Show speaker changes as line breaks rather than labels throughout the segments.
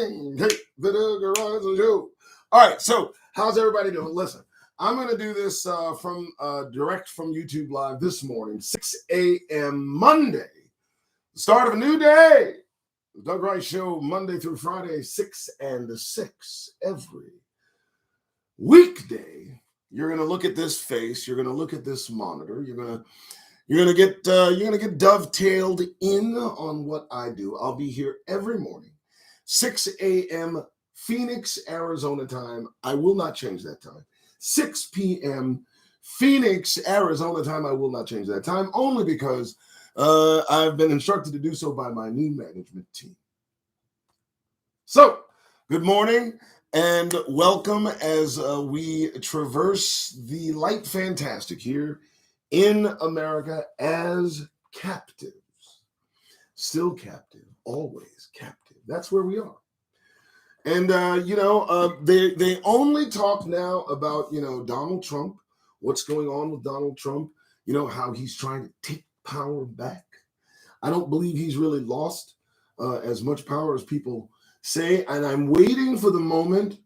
Hey, the Doug Rice Show. All right, so how's everybody doing? Listen, I'm going to do this from direct from YouTube Live this morning, 6 a.m. Monday, the start of a new day. The Doug Rice Show, Monday through Friday, 6 and 6 every weekday. You're going to look at this face. You're going to look at this monitor. You're gonna get dovetailed in on what I do. I'll be here every morning, 6 a.m. Phoenix, Arizona time. I will not change that time. 6 p.m. Phoenix, Arizona time. I will not change that time, only because I've been instructed to do so by my new management team. So, good morning and welcome as we traverse the light fantastic here in America as captives. Still captive, always captive. That's where we are. And, they only talk now about, Donald Trump, what's going on with Donald Trump, how he's trying to take power back. I don't believe he's really lost as much power as people say. And I'm waiting for the moment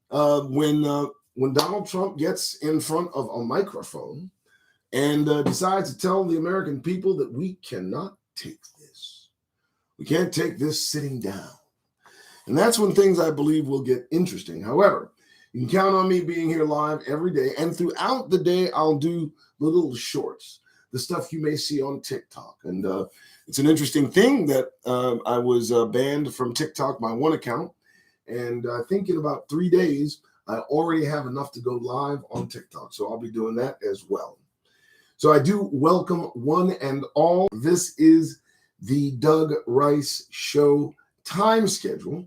when Donald Trump gets in front of a microphone and decides to tell the American people that we cannot take this. We can't take this sitting down. And that's when things, I believe, will get interesting. However, you can count on me being here live every day. And throughout the day, I'll do the little shorts, the stuff you may see on TikTok. And it's an interesting thing that I was banned from TikTok, my one account. And I think in about 3 days, I already have enough to go live on TikTok. So I'll be doing that as well. So I do welcome one and all. This is the Doug Rice Show time schedule,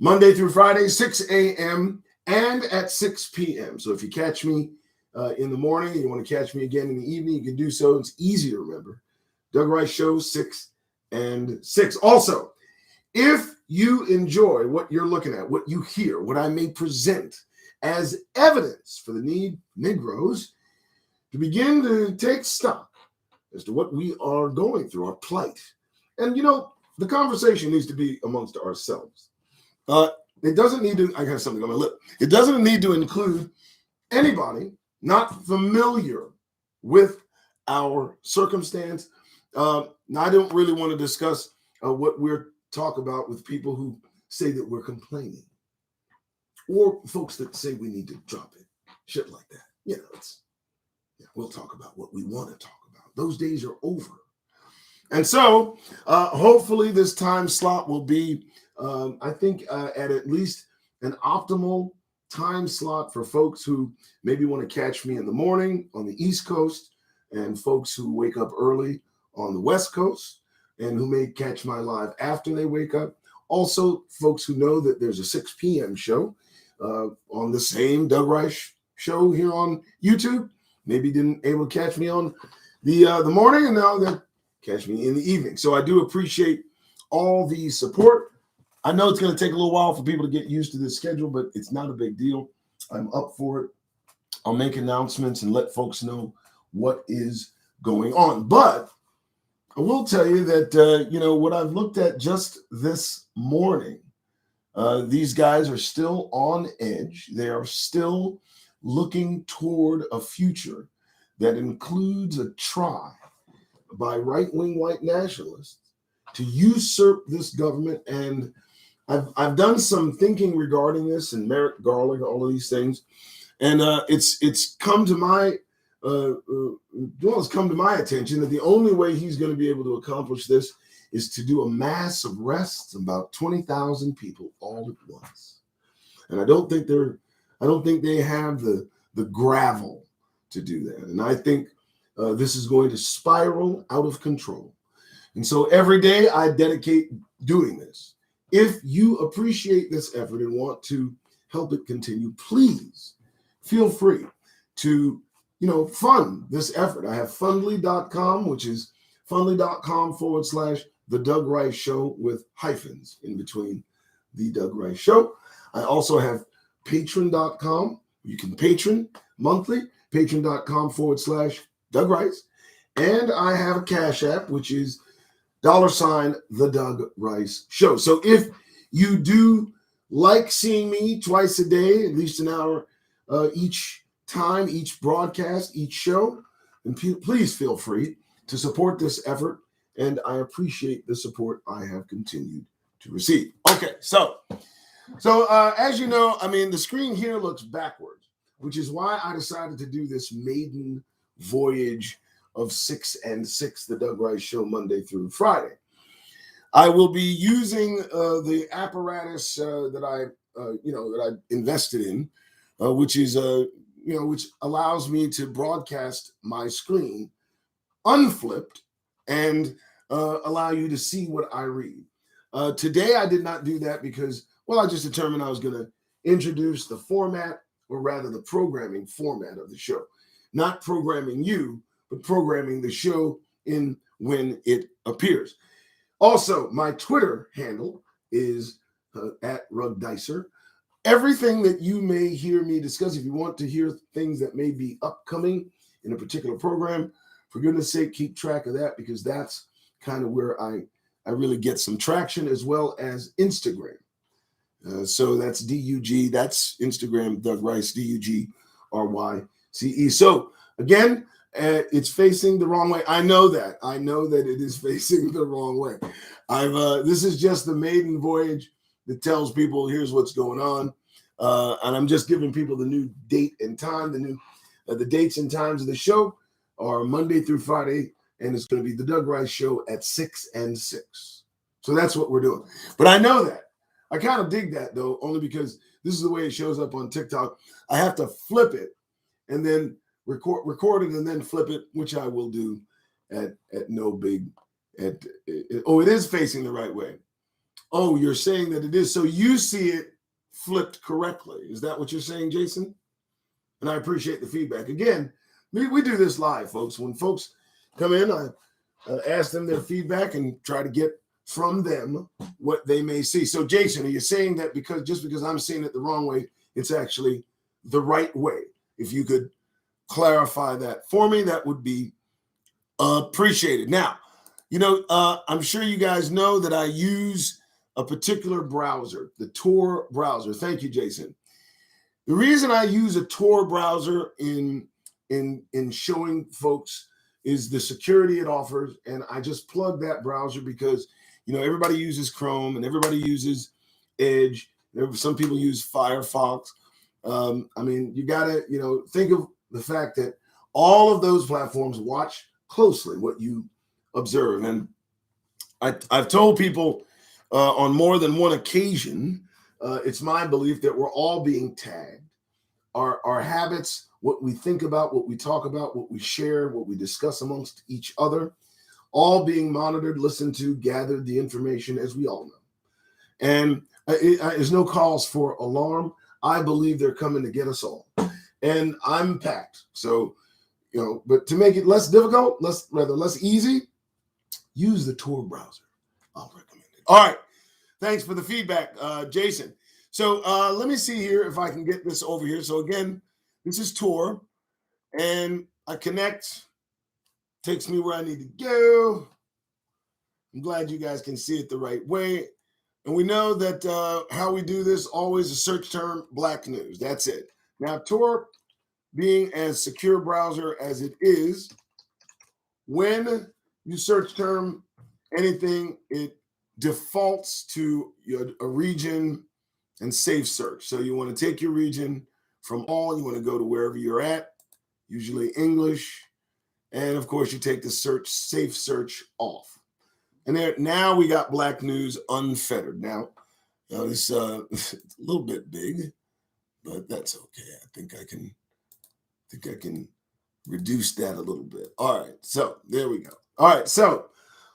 Monday through Friday, 6 a.m. and at 6 p.m. So if you catch me in the morning and you want to catch me again in the evening, you can do so. It's easy to remember. Doug Rice Show, 6 and 6. Also, if you enjoy what you're looking at, what you hear, what I may present as evidence for the need Negroes to begin to take stock as to what we are going through, our plight. And, the conversation needs to be amongst ourselves. It doesn't need to, I got something on my lip. It doesn't need to include anybody not familiar with our circumstance. Now, I don't really want to discuss what we're talking about with people who say that we're complaining or folks that say we need to drop it, shit like that. We'll talk about what we want to talk about. Those days are over. And so hopefully this time slot will be, I think, at least an optimal time slot for folks who maybe want to catch me in the morning on the East Coast and folks who wake up early on the West Coast and who may catch my live after they wake up. Also, folks who know that there's a 6 p.m. show on the same Doug Rice Show here on YouTube. Maybe didn't able to catch me on the morning, and now they'll catch me in the evening. So I do appreciate all the support. I know it's going to take a little while for people to get used to this schedule, but it's not a big deal. I'm up for it. I'll make announcements and let folks know what is going on. But I will tell you that, what I've looked at just this morning, these guys are still on edge. They are still looking toward a future that includes a try by right-wing white nationalists to usurp this government. And I've done some thinking regarding this and Merrick Garland, all of these things. And it's come to my attention that the only way he's going to be able to accomplish this is to do a mass arrest of about 20,000 people all at once. And I don't think they have the gravel to do that. And I think this is going to spiral out of control. And so every day I dedicate doing this. If you appreciate this effort and want to help it continue, please feel free to, fund this effort. I have fundly.com, which is fundly.com/The Doug Rice Show with hyphens in between The Doug Rice Show. I also have patreon.com. You can patron monthly, patreon.com/Doug Rice. And I have a Cash App, which is $The Doug Rice Show. So if you do like seeing me twice a day, at least an hour each time, each broadcast, each show. And please feel free to support this effort. And I appreciate the support I have continued to receive. Okay, so as you know, I mean, the screen here looks backwards, which is why I decided to do this maiden voyage of 6 and 6, the Doug Rice Show, Monday through Friday. I will be using the apparatus that I invested in, which is which allows me to broadcast my screen unflipped and allow you to see what I read. Today I did not do that because, well, I just determined I was going to introduce the format, or rather the programming format of the show. Not programming you, but programming the show in when it appears. Also, my Twitter handle is at RugDicer. Everything that you may hear me discuss, if you want to hear things that may be upcoming in a particular program, for goodness sake, keep track of that, because that's kind of where I really get some traction, as well as Instagram. So that's DUG, that's Instagram, Doug Rice, DUGRYCE. So again, it's facing the wrong way. I know that it is facing the wrong way. This is just the maiden voyage that tells people here's what's going on, and I'm just giving people the new date and time. The dates and times of the show are Monday through Friday, and it's going to be the Doug Rice Show at 6 and 6. So that's what we're doing. But I know that. I kind of dig that, though, only because this is the way it shows up on TikTok. I have to flip it and then record it and then flip it, which I will do at no big. It is facing the right way. Oh, you're saying that it is. So you see it flipped correctly. Is that what you're saying, Jason? And I appreciate the feedback. Again, we do this live, folks. When folks come in, I ask them their feedback and try to get from them what they may see. So, Jason, are you saying that because I'm seeing it the wrong way, it's actually the right way? If you could clarify that for me, that would be appreciated. Now, I'm sure you guys know that I use a particular browser, the Tor browser. Thank you, Jason. The reason I use a Tor browser in showing folks is the security it offers, and I just plug that browser because everybody uses Chrome and everybody uses Edge. Some people use Firefox. You gotta think of the fact that all of those platforms watch closely what you observe, and I've told people on more than one occasion, it's my belief that we're all being tagged. Our habits, what we think about, what we talk about, what we share, what we discuss amongst each other, all being monitored, listened to, gathered the information, as we all know. And there's no cause for alarm. I believe they're coming to get us all. And I'm packed. So, but to make it less difficult, less easy, use the Tor browser. I'll recommend it. All right. Thanks for the feedback, Jason. So let me see here if I can get this over here. So again, this is Tor, and I connect. Takes me where I need to go. I'm glad you guys can see it the right way. And we know that how we do this, always a search term, Black News. That's it. Now, Tor, being as secure browser as it is, when you search term anything, it defaults to a region and safe search. So you want to take your region from all, you want to go to wherever you're at, usually English. And of course, you take the safe search off. And there now we got Black News unfettered. Now, it's a little bit big, but that's okay. I think I can reduce that a little bit. All right, so there we go. All right, so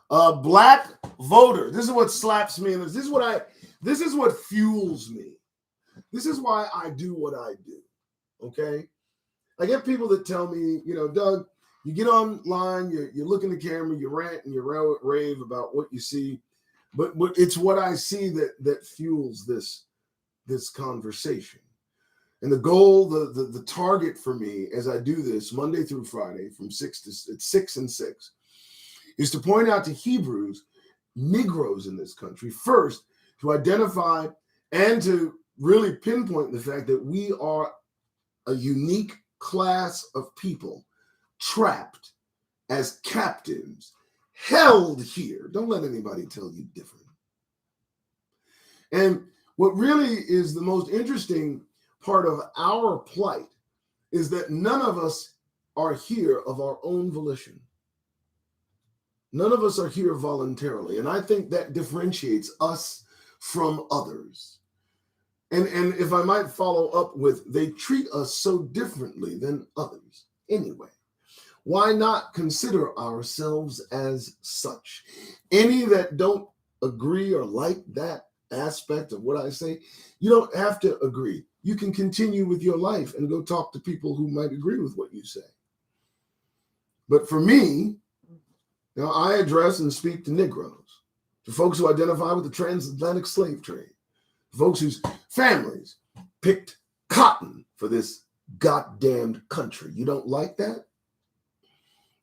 Black voter. This is what slaps me. This is what fuels me. This is why I do what I do. Okay, I get people that tell me, Doug, you get online, you look in the camera, you rant and you rave about what you see, but it's what I see that fuels this conversation. And the goal, the target for me as I do this Monday through Friday from 6 and 6, is to point out to Hebrews, Negroes in this country, first, to identify and to really pinpoint the fact that we are a unique class of people trapped as captives, held here. Don't let anybody tell you different. And what really is the most interesting part of our plight is that none of us are here of our own volition. None of us are here voluntarily. And I think that differentiates us from others. And if I might follow up with, they treat us so differently than others. Anyway, why not consider ourselves as such? Any that don't agree or like that aspect of what I say, you don't have to agree. You can continue with your life and go talk to people who might agree with what you say. But for me, I address and speak to Negroes, to folks who identify with the transatlantic slave trade, folks whose families picked cotton for this goddamned country. You don't like that?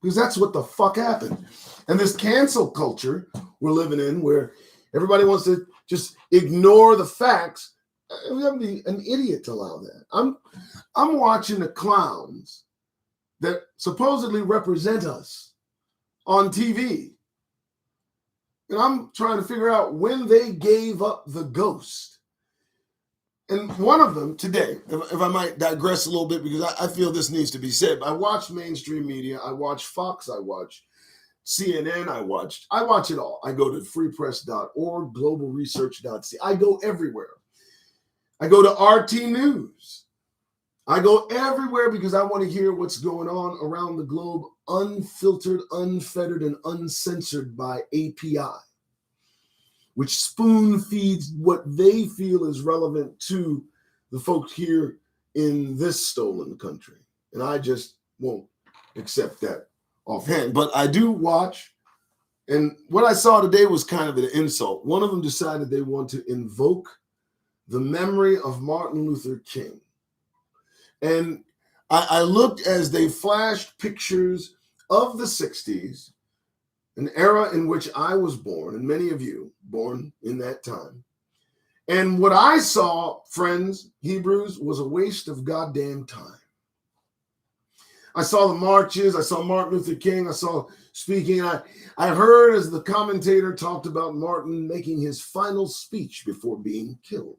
Because that's what the fuck happened. And this cancel culture we're living in, where everybody wants to just ignore the facts, we have to be an idiot to allow that. I'm watching the clowns that supposedly represent us on TV. And I'm trying to figure out when they gave up the ghost. And one of them today, if I might digress a little bit, because I feel this needs to be said. I watch mainstream media. I watch Fox. I watch CNN. I watch it all. I go to freepress.org, globalresearch.ca. I go everywhere. I go to RT News. I go everywhere because I want to hear what's going on around the globe, unfiltered, unfettered, and uncensored by API, which spoon feeds what they feel is relevant to the folks here in this stolen country. And I just won't accept that offhand. But I do watch, and what I saw today was kind of an insult. One of them decided they want to invoke the memory of Martin Luther King. And I looked as they flashed pictures of the 60s, an era in which I was born, and many of you born in that time. And what I saw, friends, Hebrews, was a waste of goddamn time. I saw the marches. I saw Martin Luther King. I saw speaking. I heard as the commentator talked about Martin making his final speech before being killed.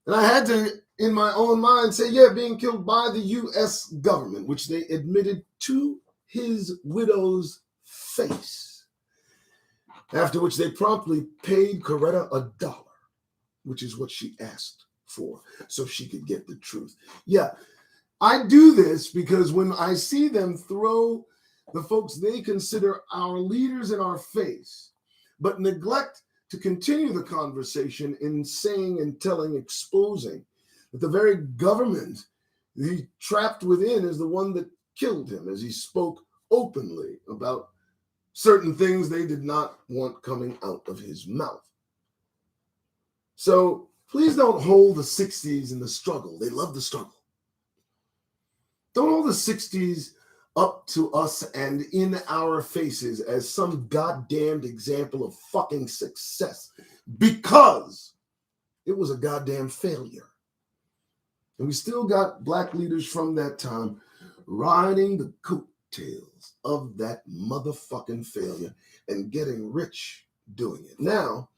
And I had to, in my own mind, say, yeah, being killed by the U.S. government, which they admitted to his widow's face. After which they promptly paid Coretta $1, which is what she asked for, so she could get the truth. Yeah, I do this because when I see them throw the folks they consider our leaders in our face, but neglect to continue the conversation in saying and telling, exposing that the very government he trapped within is the one that killed him, as he spoke openly about certain things they did not want coming out of his mouth. So please don't hold the 60s in the struggle. They love the struggle. Don't hold the 60s up to us and in our faces as some goddamned example of fucking success, because it was a goddamn failure. And we still got black leaders from that time riding the coattails of that motherfucking failure and getting rich doing it. Now,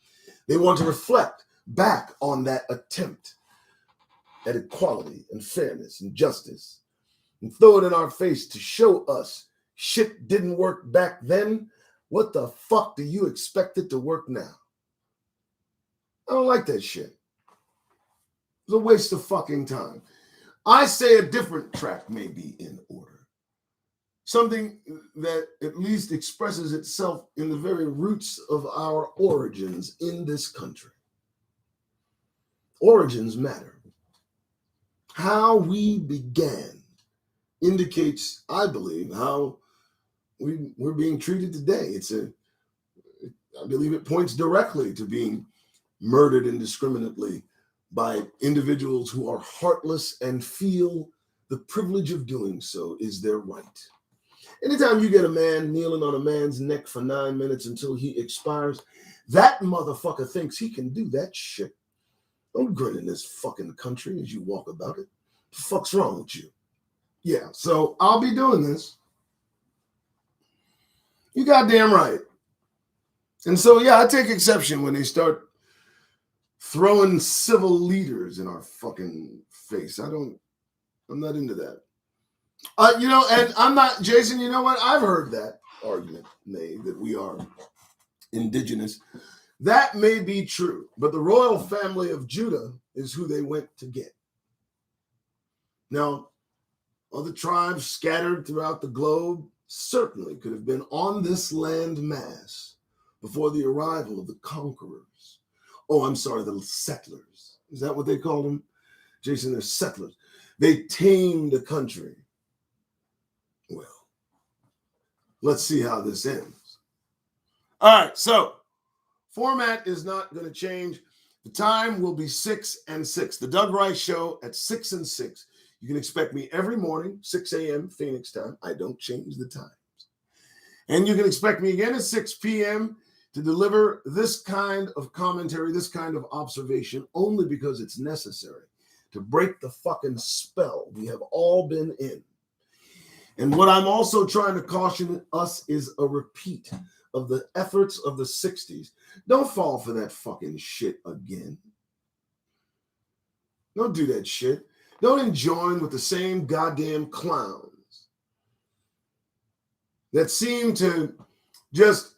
they want to reflect back on that attempt at equality and fairness and justice and throw it in our face to show us shit didn't work back then. What the fuck do you expect it to work now? I don't like that shit. It's a waste of fucking time. I say a different track may be in order. Something that at least expresses itself in the very roots of our origins in this country. Origins matter. How we began indicates, I believe, how we're being treated today. I believe it points directly to being murdered indiscriminately by individuals who are heartless and feel the privilege of doing so is their right. Anytime you get a man kneeling on a man's neck for 9 minutes until he expires, that motherfucker thinks he can do that shit Don't grin in this fucking country as you walk about it. The fuck's wrong with you? Yeah, so I'll be doing this. You goddamn right. And so, yeah, I take exception when they start throwing civil leaders in our fucking face. I'm not into that. And I'm not, Jason, you know what? I've heard that argument made that we are indigenous. That may be true, but the royal family of Judah is who they went to get. Now, other tribes scattered throughout the globe certainly could have been on this land mass before the arrival of the conquerors. Oh, I'm sorry, the settlers. Is that what they called them? Jason, they're settlers. They tamed the country. Well, let's see how this ends. All right, so format is not going to change. The time will be 6 and 6. The Doug Rice Show at 6 and 6. You can expect me every morning, 6 a.m. Phoenix time. I don't change the times. And you can expect me again at 6 p.m. to deliver this kind of commentary, this kind of observation, only because it's necessary to break the fucking spell we have all been in. And what I'm also trying to caution us is a repeat of the efforts of the 60s. Don't fall for that fucking shit again. Don't do that shit. Don't join with the same goddamn clowns that seem to just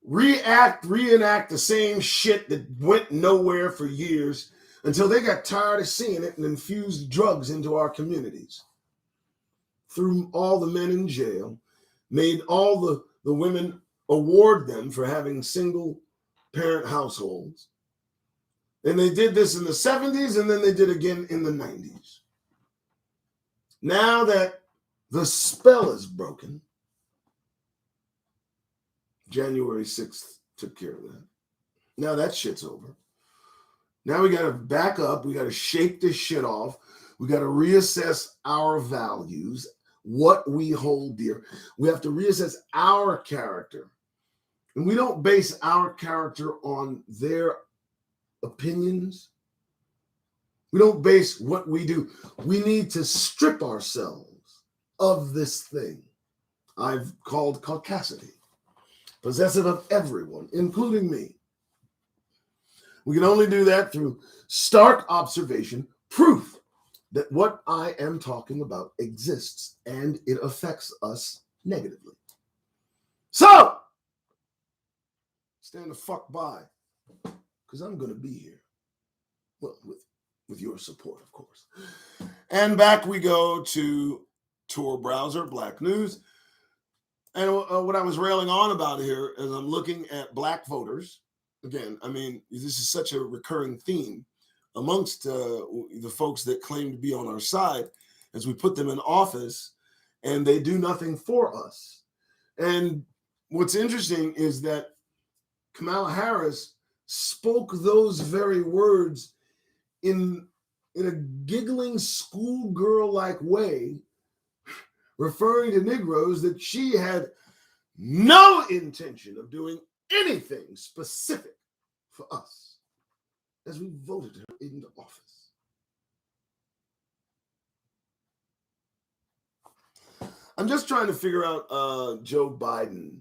reenact the same shit that went nowhere for years until they got tired of seeing it and infused drugs into our communities. Threw all the men in jail, made all the women award them for having single parent households. And they did this in the 70s, and then they did again in the 90s. Now that the spell is broken, January 6th took care of that. Now that shit's over. Now we got to back up. We got to shake this shit off. We got to reassess our values, what we hold dear. We have to reassess our character. And we don't base our character on their opinions. We don't base what we do. We need to strip ourselves of this thing I've called caucasity, possessive of everyone, including me. We can only do that through stark observation, proof that what I am talking about exists and it affects us negatively. So, stand the fuck by, because I'm going to be here. Well, with your support, of course. And back we go to Tor browser, Black News. And what I was railing on about here is I'm looking at black voters. Again, I mean, this is such a recurring theme amongst the folks that claim to be on our side as we put them in office and they do nothing for us. And what's interesting is that Kamala Harris spoke those very words in a giggling schoolgirl-like way, referring to Negroes that she had no intention of doing anything specific for us as we voted her into office. I'm just trying to figure out Joe Biden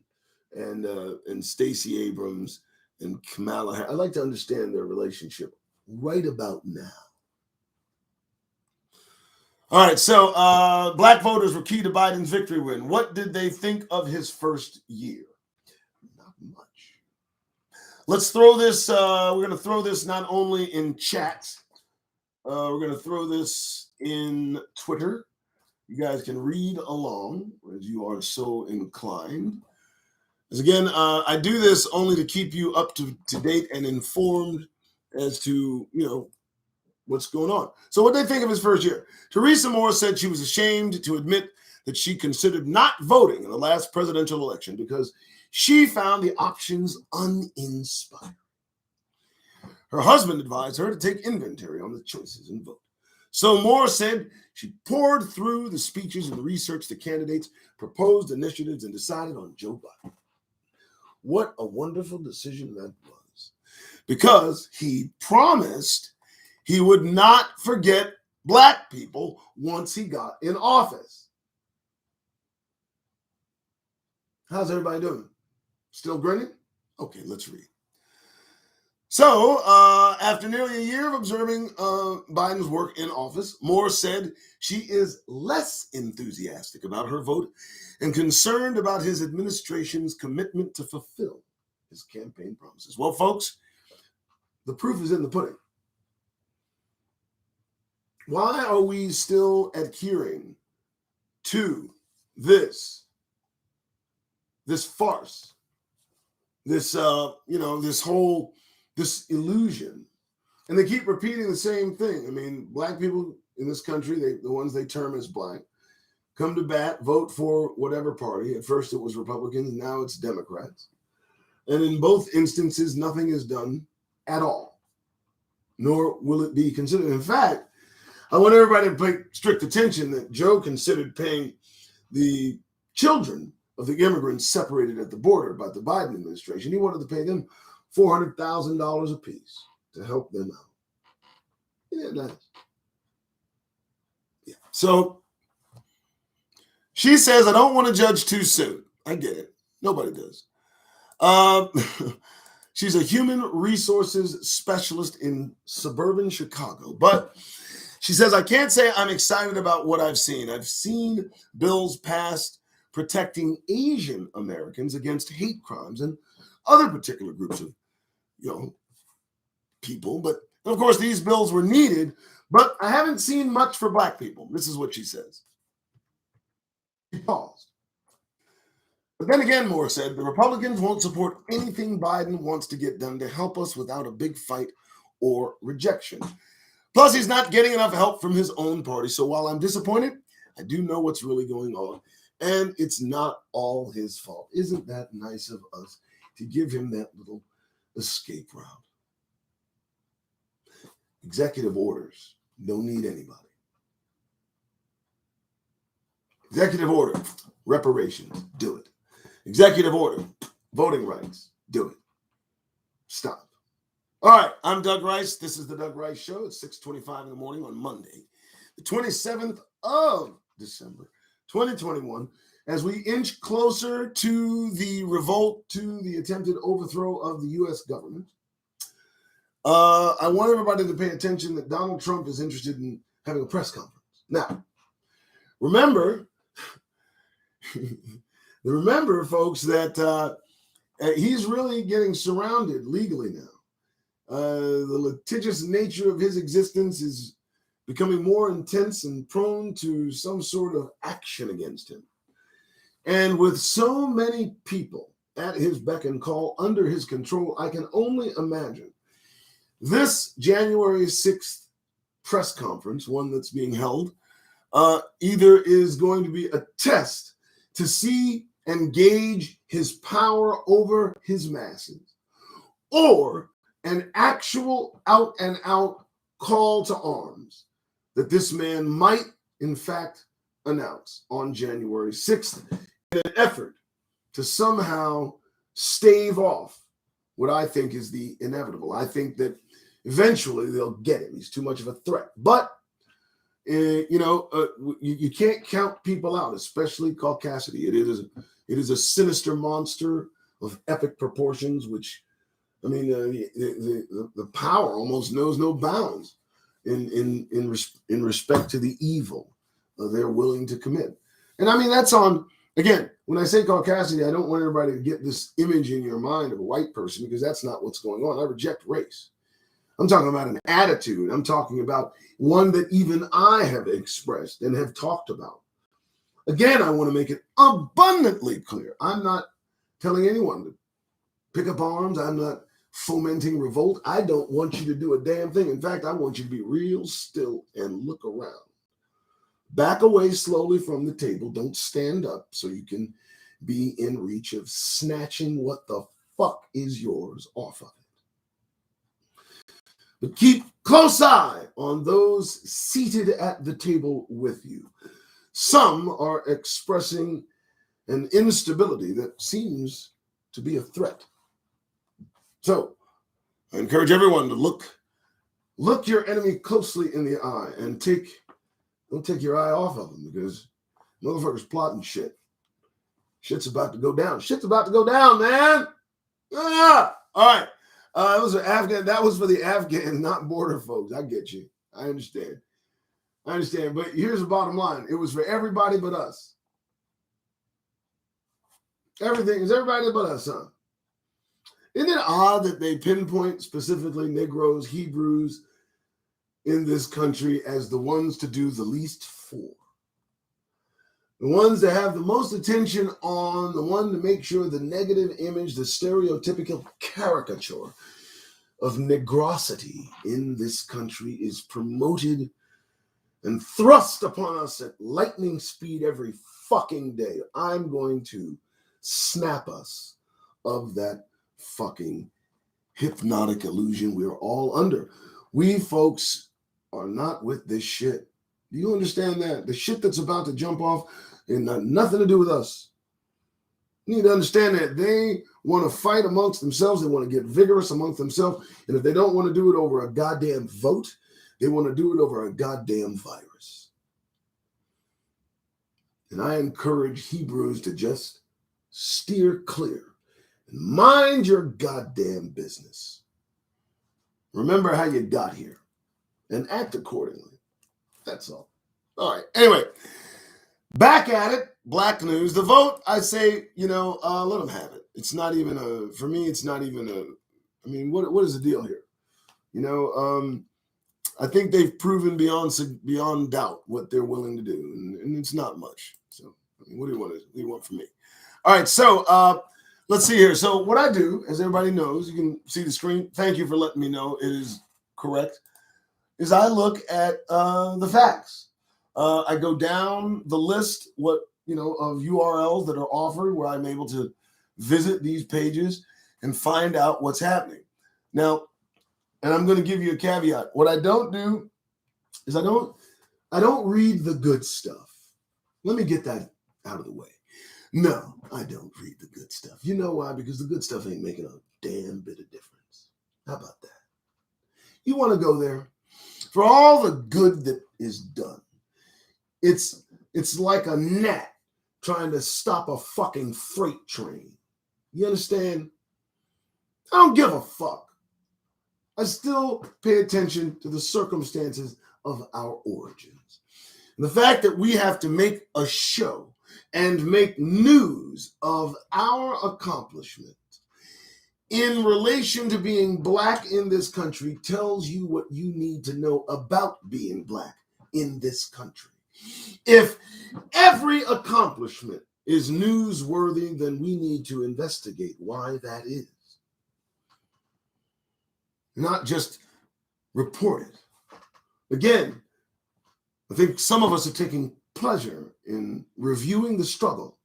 and Stacey Abrams and Kamala Harris. I'd like to understand their relationship right about now. All right, so black voters were key to Biden's victory win. What did they think of his first year? Not much. Let's throw this, we're going to throw this not only in chat, we're going to throw this in Twitter. You guys can read along as you are so inclined. As again, I do this only to keep you up to date and informed as to, what's going on. So what they think of his first year. Theresa Moore said she was ashamed to admit that she considered not voting in the last presidential election because she found the options uninspiring. Her husband advised her to take inventory on the choices and vote. So Moore said she poured through the speeches and researched the candidates, proposed initiatives, and decided on Joe Biden. What a wonderful decision that was. Because he promised he would not forget black people once he got in office. How's everybody doing? Still grinning? Okay, let's read. So, after nearly a year of observing Biden's work in office, Moore said she is less enthusiastic about her vote and concerned about his administration's commitment to fulfill his campaign promises. Well, folks, the proof is in the pudding. Why are we still adhering to this farce, this illusion? And they keep repeating the same thing. I mean, black people in this country, the ones they term as black, come to bat, vote for whatever party. At first it was Republicans, now it's Democrats. And in both instances, nothing is done at all, nor will it be considered. In fact, I want everybody to pay strict attention that Joe considered paying the children of the immigrants separated at the border by the Biden administration. He wanted to pay them $400,000 apiece to help them out. Isn't that nice? Yeah. So she says, I don't want to judge too soon. I get it. Nobody does. She's a human resources specialist in suburban Chicago, but she says, I can't say I'm excited about what I've seen. I've seen bills passed protecting Asian Americans against hate crimes and other particular groups of, people. But of course, these bills were needed, but I haven't seen much for black people. This is what she says. She paused. But then again, Moore said, the Republicans won't support anything Biden wants to get done to help us without a big fight or rejection. Plus, he's not getting enough help from his own party. So while I'm disappointed, I do know what's really going on. And it's not all his fault. Isn't that nice of us to give him that little escape route? Executive orders don't need anybody. Executive order, reparations, do it. Executive order, voting rights, do it. Stop. All right, I'm Doug Rice. This is the Doug Rice Show. It's 6:25 in the morning on Monday, the 27th of December, 2021. As we inch closer to the revolt, to the attempted overthrow of the U.S. government, I want everybody to pay attention that Donald Trump is interested in having a press conference. Now, remember, folks, that he's really getting surrounded legally now. The litigious nature of his existence is becoming more intense and prone to some sort of action against him. And with so many people at his beck and call, under his control, I can only imagine this January 6th press conference, one that's being held, either is going to be a test to see and gauge his power over his masses, or an actual out-and-out call to arms that this man might, in fact, announce on January 6th in an effort to somehow stave off what I think is the inevitable. I think that eventually they'll get him. He's too much of a threat. But, you can't count people out, especially Caucasity. It is a sinister monster of epic proportions, which, I mean, the power almost knows no bounds in respect to the evil they're willing to commit. And I mean, that's on, again, when I say Caucasity, I don't want everybody to get this image in your mind of a white person, because that's not what's going on. I reject race. I'm talking about an attitude. I'm talking about one that even I have expressed and have talked about. Again, I want to make it abundantly clear. I'm not telling anyone to pick up arms. I'm not fomenting revolt. I don't want you to do a damn thing. In fact, I want you to be real still and look around. Back away slowly from the table. Don't stand up so you can be in reach of snatching what the fuck is yours off of it. But keep close eye on those seated at the table with you. Some are expressing an instability that seems to be a threat. So I encourage everyone to look Look your enemy closely in the eye and don't take your eye off of them, because motherfuckers plotting shit. Shit's about to go down. Shit's about to go down, man. Ah! All right. That was for the Afghan, not border folks. I get you. I understand. But here's the bottom line. It was for everybody but us. Everything is everybody but us, huh? Isn't it odd that they pinpoint specifically Negroes, Hebrews in this country as the ones to do the least for? The ones that have the most attention on, the one to make sure the negative image, the stereotypical caricature of negrosity in this country is promoted and thrust upon us at lightning speed every fucking day. I'm going to snap us of that fucking hypnotic illusion we're all under. We folks are not with this shit. Do you understand that? The shit that's about to jump off and nothing to do with us. You need to understand that they want to fight amongst themselves. They want to get vigorous amongst themselves. And if they don't want to do it over a goddamn vote, they want to do it over a goddamn virus. And I encourage Hebrews to just steer clear and mind your goddamn business. Remember how you got here and act accordingly. That's all. All right. Anyway, back at it. Black news. The vote, I say, let them have it. It's not even for me, it's not even what is the deal here? I think they've proven beyond doubt what they're willing to do, and it's not much. So, what do you want from me? All right, so let's see here. So what I do, as everybody knows, you can see the screen. Thank you for letting me know it is correct. Is I look at the facts. I go down the list, of URLs that are offered where I'm able to visit these pages and find out what's happening. Now, and I'm going to give you a caveat. What I don't do is I don't read the good stuff. Let me get that out of the way. No, I don't read the good stuff. You know why? Because the good stuff ain't making a damn bit of difference. How about that? You want to go there for all the good that is done. It's like a gnat trying to stop a fucking freight train. You understand? I don't give a fuck. I still pay attention to the circumstances of our origins. And the fact that we have to make a show and make news of our accomplishment in relation to being black in this country tells you what you need to know about being black in this country. If every accomplishment is newsworthy, then we need to investigate why that is. Not just report it. Again, I think some of us are taking pleasure in reviewing the struggle.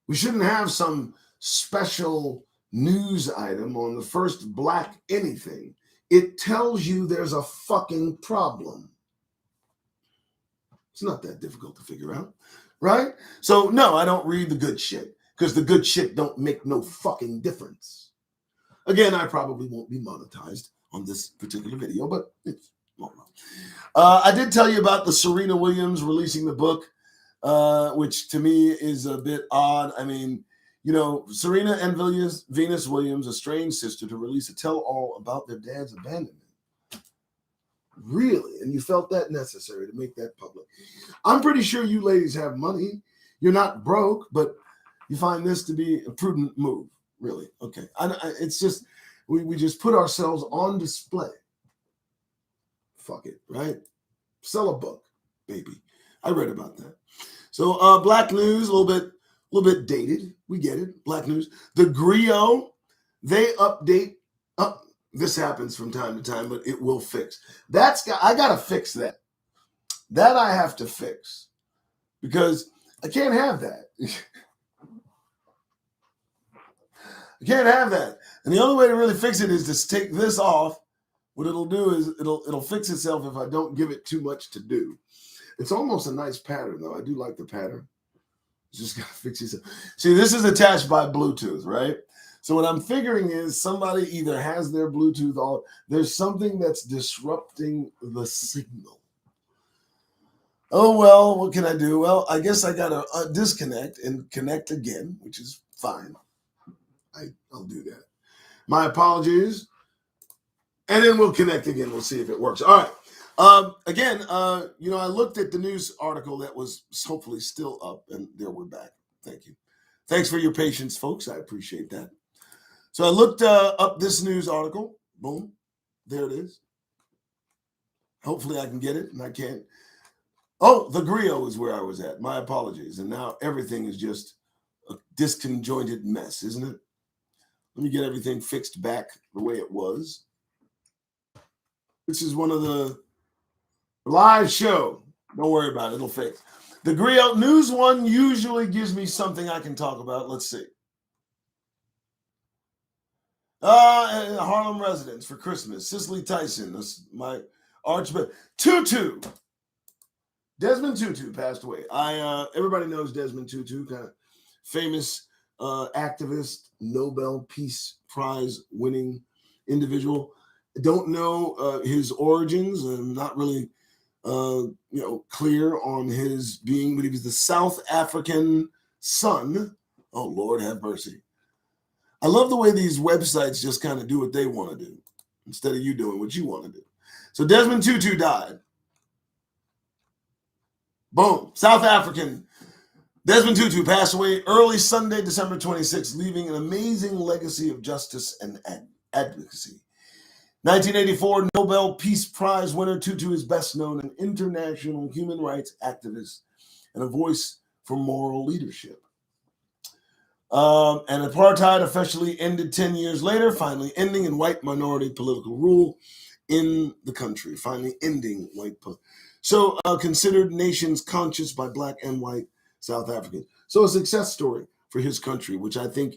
We shouldn't have some special news item on the first black anything. It tells you there's a fucking problem. It's not that difficult to figure out, right? So no, I don't read the good shit because the good shit don't make no fucking difference. Again, I probably won't be monetized on this particular video, but it's well. I did tell you about the Serena Williams releasing the book, which to me is a bit odd. I mean, Serena and Venus Williams, a strange sister, to release a tell-all about their dad's abandonment. Really? And you felt that necessary to make that public? I'm pretty sure you ladies have money. You're not broke, but you find this to be a prudent move. Really? Okay. It's just, we just put ourselves on display. Fuck it, right? Sell a book, baby. I read about that. So black news, a little bit dated. We get it. Black news. The Griot, they update. This happens from time to time, but it will fix. I gotta fix that. That I have to fix because I can't have that. I can't have that. And the only way to really fix it is to take this off. What it'll do is it'll fix itself if I don't give it too much to do. It's almost a nice pattern, though. I do like the pattern. It's just gotta fix itself. See, this is attached by Bluetooth, right? So what I'm figuring is somebody either has their Bluetooth on, there's something that's disrupting the signal. Oh, well, what can I do? Well, I guess I got to disconnect and connect again, which is fine. I'll do that. My apologies. And then we'll connect again. We'll see if it works. All right. Again, I looked at the news article that was hopefully still up, and there we're back. Thank you. Thanks for your patience, folks. I appreciate that. So I looked up this news article. Boom. There it is. Hopefully I can get it, and I can't. Oh, the griot is where I was at. My apologies. And now everything is just a disconjointed mess, isn't it? Let me get everything fixed back the way it was. This is one of the live show. Don't worry about it. It'll fix. The griot news one usually gives me something I can talk about. Let's see. Harlem residents for Christmas. Cicely Tyson, my archbishop. Tutu. Desmond Tutu passed away. Everybody knows Desmond Tutu, kind of famous activist, Nobel Peace Prize winning individual. Don't know his origins. I'm not really clear on his being, but he was the South African son. Oh, Lord have mercy. I love the way these websites just kind of do what they want to do instead of you doing what you want to do. So Desmond Tutu died. Boom. South African. Desmond Tutu passed away early Sunday, December 26th, leaving an amazing legacy of justice and advocacy. 1984 Nobel Peace Prize winner Tutu is best known as an international human rights activist and a voice for moral leadership. And apartheid officially ended 10 years later, finally ending in white minority political rule in the country, finally ending white So considered nations conscious by Black and white South Africans. So a success story for his country, which I think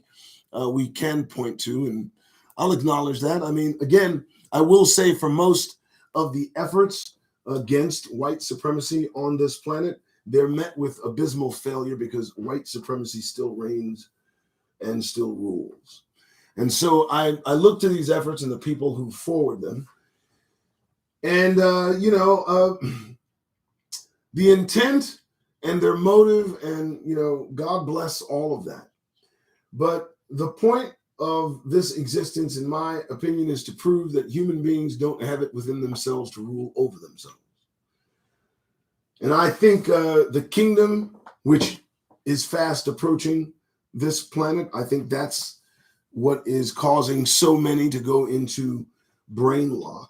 we can point to, and I'll acknowledge that. I mean, again, I will say for most of the efforts against white supremacy on this planet, they're met with abysmal failure because white supremacy still reigns and still rules. And so I look to these efforts and the people who forward them. And, the intent and their motive and, God bless all of that. But the point of this existence, in my opinion, is to prove that human beings don't have it within themselves to rule over themselves. And I think the kingdom, which is fast approaching this planet, I think that's what is causing so many to go into brain lock.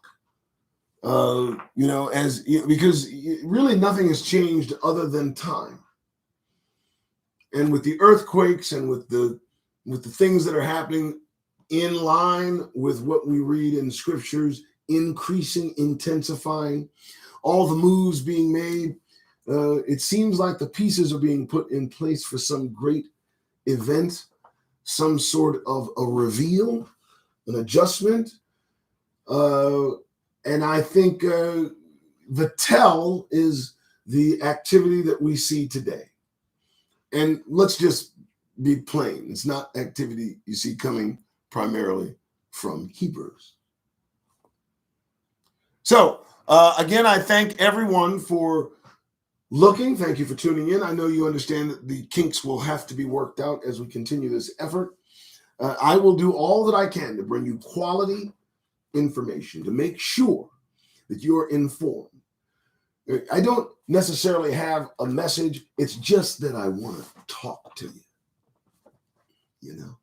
Because really nothing has changed other than time. And with the earthquakes and with the things that are happening in line with what we read in scriptures, increasing, intensifying, all the moves being made, it seems like the pieces are being put in place for some great event, some sort of a reveal, an adjustment. And I think the tell is the activity that we see today. And let's just be plain. It's not activity you see coming primarily from Hebrews. So, again, I thank everyone for looking. Thank you for tuning in. I know you understand that the kinks will have to be worked out as we continue this effort. I will do all that I can to bring you quality information, to make sure that you're informed. I don't necessarily have a message. It's just that I want to talk to you.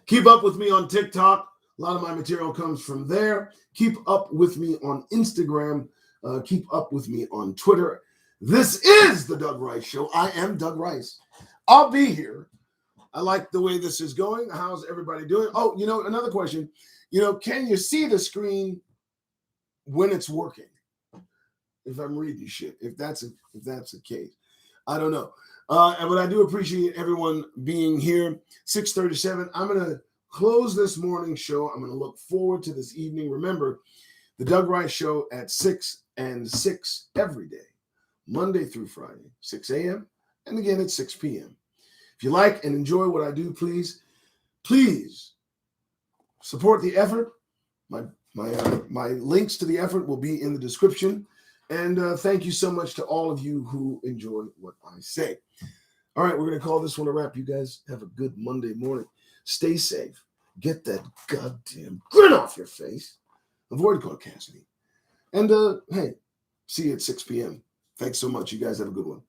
Keep up with me on TikTok. A lot of my material comes from there. Keep up with me on Instagram. Keep up with me on Twitter. This is the Doug Rice Show. I am Doug Rice. I'll be here. I like the way this is going. How's everybody doing? Oh, another question. Can you see the screen when it's working? If I'm reading shit, if that's the case, I don't know. But I do appreciate everyone being here. 6:37. I'm gonna close this morning show. I'm gonna look forward to this evening. Remember, the Doug Rice Show at 6 and 6 every day, Monday through Friday, 6 a.m. and again at 6 p.m. If you like and enjoy what I do, please Please support the effort. My links to the effort will be in the description. And thank you so much to all of you who enjoy what I say. All right, we're going to call this one a wrap. You guys have a good Monday morning. Stay safe. Get that goddamn grin off your face. Avoid caucasity. And hey, see you at 6 p.m. Thanks so much. You guys have a good one.